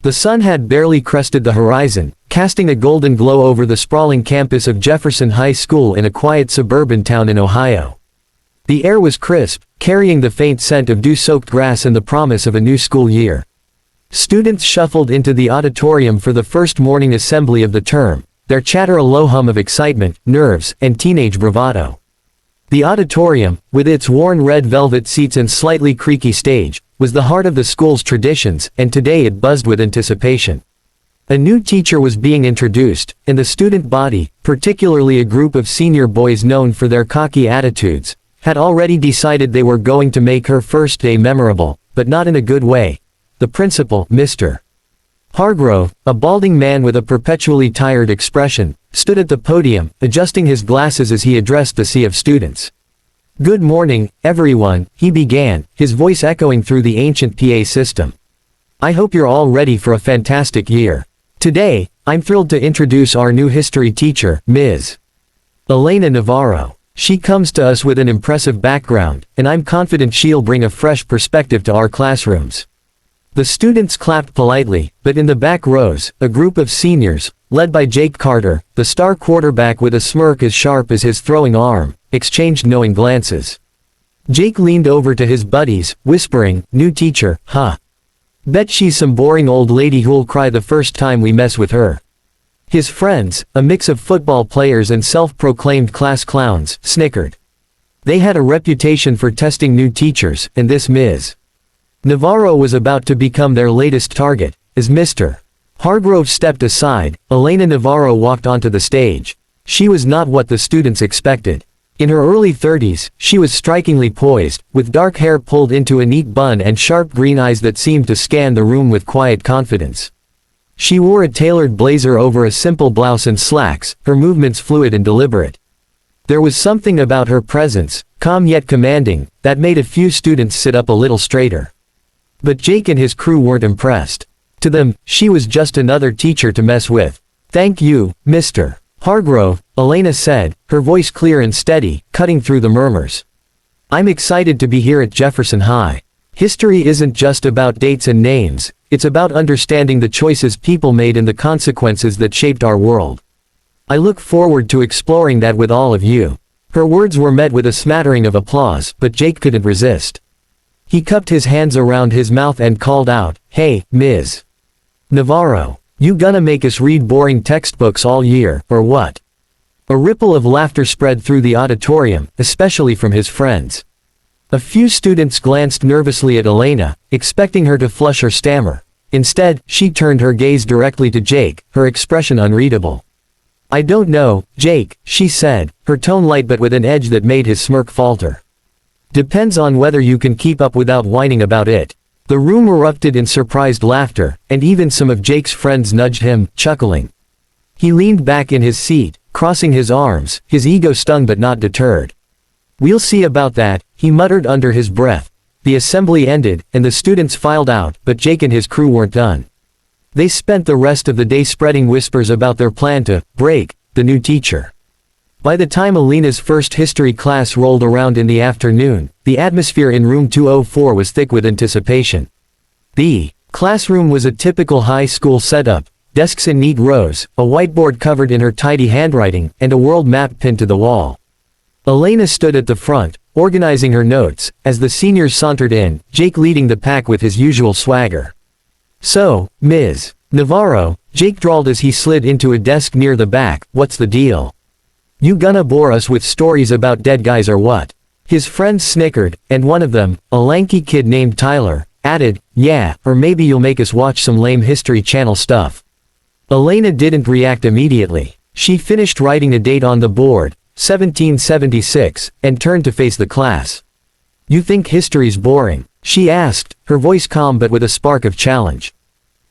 The sun had barely crested the horizon, casting a golden glow over the sprawling campus of Jefferson High School in a quiet suburban town in Ohio. The air was crisp, carrying the faint scent of dew-soaked grass and the promise of a new school year. Students shuffled into the auditorium for the first morning assembly of the term, their chatter a low hum of excitement, nerves, and teenage bravado. The auditorium, with its worn red velvet seats and slightly creaky stage, was the heart of the school's traditions, and today it buzzed with anticipation. A new teacher was being introduced, and the student body, particularly a group of senior boys known for their cocky attitudes, had already decided they were going to make her first day memorable, but not in a good way. The principal, Mr. Hargrove, a balding man with a perpetually tired expression, stood at the podium, adjusting his glasses as he addressed the sea of students. "Good morning, everyone," he began, his voice echoing through the ancient PA system. "I hope you're all ready for a fantastic year. Today, I'm thrilled to introduce our new history teacher, Ms. Elena Navarro. She comes to us with an impressive background, and I'm confident she'll bring a fresh perspective to our classrooms." The students clapped politely, but in the back rows, a group of seniors, led by Jake Carter, the star quarterback with a smirk as sharp as his throwing arm, exchanged knowing glances. Jake leaned over to his buddies, whispering, "New teacher, huh? Bet she's some boring old lady who'll cry the first time we mess with her." His friends, a mix of football players and self-proclaimed class clowns, snickered. They had a reputation for testing new teachers, and this Ms. Navarro was about to become their latest target. As Mr. Hargrove stepped aside, Elena Navarro walked onto the stage. She was not what the students expected. In her early 30s, she was strikingly poised, with dark hair pulled into a neat bun and sharp green eyes that seemed to scan the room with quiet confidence. She wore a tailored blazer over a simple blouse and slacks, her movements fluid and deliberate. There was something about her presence, calm yet commanding, that made a few students sit up a little straighter. But Jake and his crew weren't impressed. To them, she was just another teacher to mess with. "Thank you, Mr. Hargrove," Elena said, her voice clear and steady, cutting through the murmurs. "I'm excited to be here at Jefferson High. History isn't just about dates and names, it's about understanding the choices people made and the consequences that shaped our world. I look forward to exploring that with all of you." Her words were met with a smattering of applause, but Jake couldn't resist. He cupped his hands around his mouth and called out, "Hey, Ms. Navarro, you gonna make us read boring textbooks all year, or what?" A ripple of laughter spread through the auditorium, especially from his friends. A few students glanced nervously at Elena, expecting her to flush or stammer. Instead, she turned her gaze directly to Jake, her expression unreadable. "I don't know, Jake," she said, her tone light but with an edge that made his smirk falter. "Depends on whether you can keep up without whining about it." The room erupted in surprised laughter, and even some of Jake's friends nudged him, chuckling. He leaned back in his seat, crossing his arms, his ego stung but not deterred. "We'll see about that," he muttered under his breath. The assembly ended, and the students filed out, but Jake and his crew weren't done. They spent the rest of the day spreading whispers about their plan to break the new teacher. By the time Elena's first history class rolled around in the afternoon, the atmosphere in room 204 was thick with anticipation. The classroom was a typical high school setup, desks in neat rows, a whiteboard covered in her tidy handwriting, and a world map pinned to the wall. Elena stood at the front, organizing her notes, as the seniors sauntered in, Jake leading the pack with his usual swagger. "So, Ms. Navarro," Jake drawled as he slid into a desk near the back, "what's the deal? You gonna bore us with stories about dead guys or what?" His friends snickered, and one of them, a lanky kid named Tyler, added, "Yeah, or maybe you'll make us watch some lame History Channel stuff." Elena didn't react immediately. She finished writing a date on the board, 1776, and turned to face the class. "You think history's boring?" she asked, her voice calm but with a spark of challenge.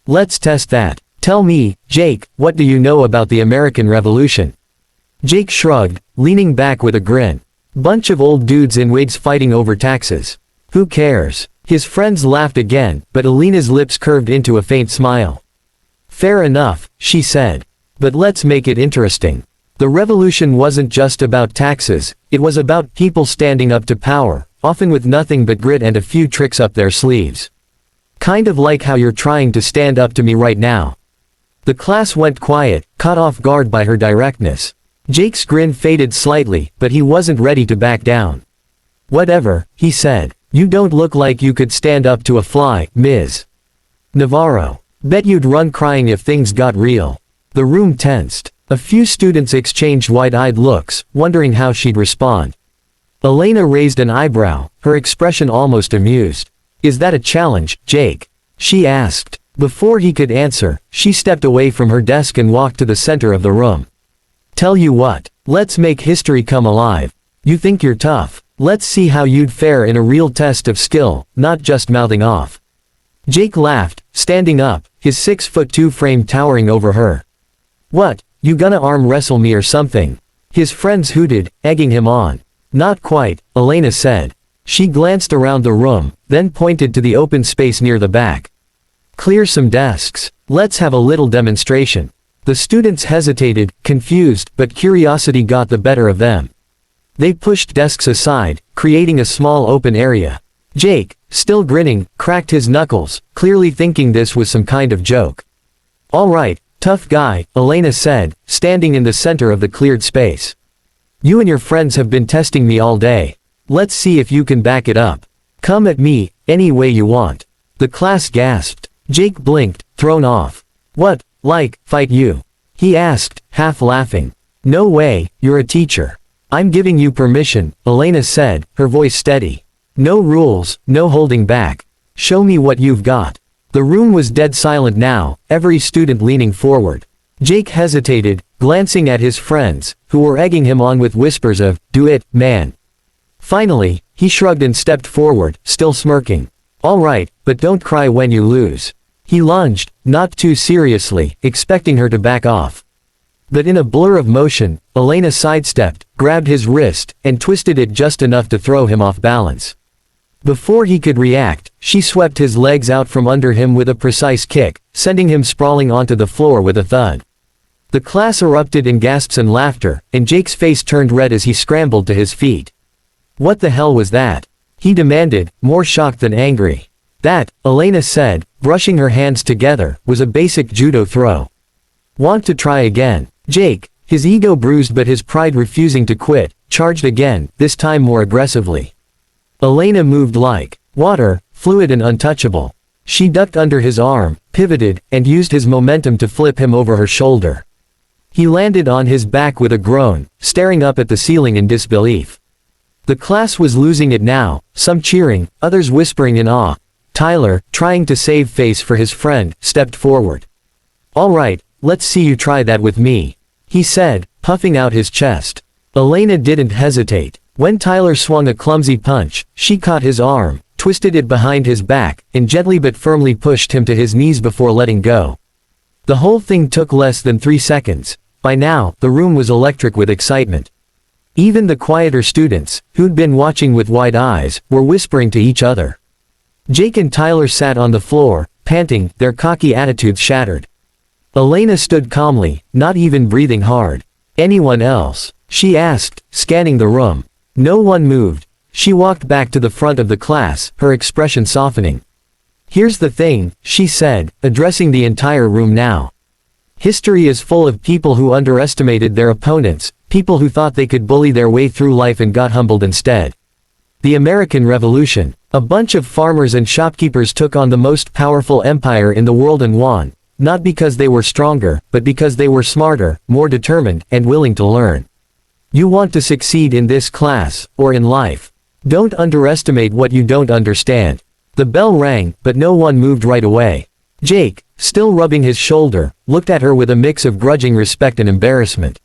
"Let's test that. Tell me, Jake, what do you know about the American Revolution?" Jake shrugged, leaning back with a grin. "Bunch of old dudes in wigs fighting over taxes. Who cares?" His friends laughed again, but Elena's lips curved into a faint smile. "Fair enough," she said. "But let's make it interesting. The revolution wasn't just about taxes, it was about people standing up to power, often with nothing but grit and a few tricks up their sleeves. Kind of like how you're trying to stand up to me right now." The class went quiet, caught off guard by her directness. Jake's grin faded slightly, but he wasn't ready to back down. "Whatever," he said. "You don't look like you could stand up to a fly, Ms. Navarro. Bet you'd run crying if things got real." The room tensed. A few students exchanged wide-eyed looks, wondering how she'd respond. Elena raised an eyebrow, her expression almost amused. "Is that a challenge, Jake?" she asked. Before he could answer, she stepped away from her desk and walked to the center of the room. "Tell you what, let's make history come alive. You think you're tough. Let's see how you'd fare in a real test of skill, not just mouthing off." Jake laughed, standing up, his 6'2" frame towering over her. "What, you gonna arm wrestle me or something?" His friends hooted, egging him on. "Not quite," Elena said. She glanced around the room, then pointed to the open space near the back. "Clear some desks. Let's have a little demonstration." The students hesitated, confused, but curiosity got the better of them. They pushed desks aside, creating a small open area. Jake, still grinning, cracked his knuckles, clearly thinking this was some kind of joke. "All right, tough guy," Elena said, standing in the center of the cleared space. "You and your friends have been testing me all day. Let's see if you can back it up. Come at me, any way you want." The class gasped. Jake blinked, thrown off. "What, like, fight you?" he asked, half laughing. "No way, you're a teacher." "I'm giving you permission," Elena said, her voice steady. "No rules, no holding back. Show me what you've got." The room was dead silent now, every student leaning forward. Jake hesitated, glancing at his friends, who were egging him on with whispers of, "Do it, man." Finally, he shrugged and stepped forward, still smirking. "All right, but don't cry when you lose." He lunged, not too seriously, expecting her to back off. But in a blur of motion, Elena sidestepped, grabbed his wrist, and twisted it just enough to throw him off balance. Before he could react, she swept his legs out from under him with a precise kick, sending him sprawling onto the floor with a thud. The class erupted in gasps and laughter, and Jake's face turned red as he scrambled to his feet. "What the hell was that?" he demanded, more shocked than angry. "That," Elena said, brushing her hands together, was a basic judo throw. "Want to try again?" Jake, his ego bruised but his pride refusing to quit, charged again, this time more aggressively. Elena moved like water, fluid and untouchable. She ducked under his arm, pivoted, and used his momentum to flip him over her shoulder. He landed on his back with a groan, staring up at the ceiling in disbelief. The class was losing it now, some cheering, others whispering in awe. Tyler, trying to save face for his friend, stepped forward. "All right, let's see you try that with me," he said, puffing out his chest. Elena didn't hesitate. When Tyler swung a clumsy punch, she caught his arm, twisted it behind his back, and gently but firmly pushed him to his knees before letting go. The whole thing took less than 3 seconds. By now, the room was electric with excitement. Even the quieter students, who'd been watching with wide eyes, were whispering to each other. Jake and Tyler sat on the floor, panting, their cocky attitudes shattered. Elena stood calmly, not even breathing hard. "Anyone else?" she asked, scanning the room. No one moved. She walked back to the front of the class, her expression softening. "Here's the thing," she said, addressing the entire room now. "History is full of people who underestimated their opponents, people who thought they could bully their way through life and got humbled instead. The American Revolution. A bunch of farmers and shopkeepers took on the most powerful empire in the world and won, not because they were stronger, but because they were smarter, more determined, and willing to learn. You want to succeed in this class, or in life. Don't underestimate what you don't understand." The bell rang, but no one moved right away. Jake, still rubbing his shoulder, looked at her with a mix of grudging respect and embarrassment.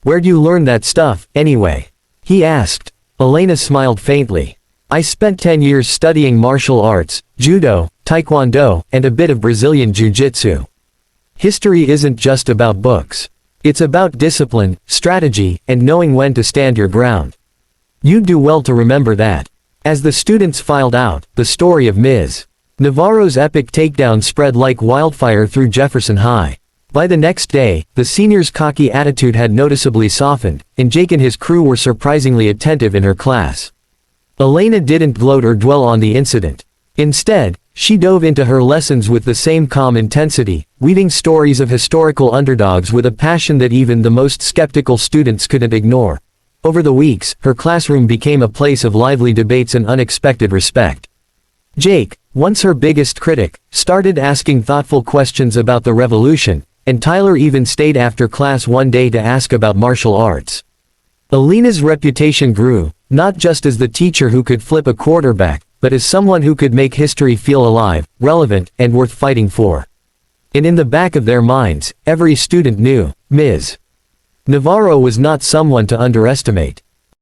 "Where'd you learn that stuff, anyway?" he asked. Elena smiled faintly. "I spent 10 years studying martial arts, judo, taekwondo, and a bit of Brazilian jiu-jitsu. History isn't just about books. It's about discipline, strategy, and knowing when to stand your ground. You'd do well to remember that." As the students filed out, the story of Ms. Navarro's epic takedown spread like wildfire through Jefferson High. By the next day, the seniors' cocky attitude had noticeably softened, and Jake and his crew were surprisingly attentive in her class. Elena didn't gloat or dwell on the incident. Instead, She dove into her lessons with the same calm intensity, weaving stories of historical underdogs with a passion that even the most skeptical students couldn't ignore. Over the weeks, her classroom became a place of lively debates and unexpected respect. Jake, once her biggest critic, started asking thoughtful questions about the revolution, and Tyler even stayed after class one day to ask about martial arts. Alina's reputation grew, not just as the teacher who could flip a quarterback, but as someone who could make history feel alive, relevant, and worth fighting for. And in the back of their minds, every student knew, Ms. Navarro was not someone to underestimate.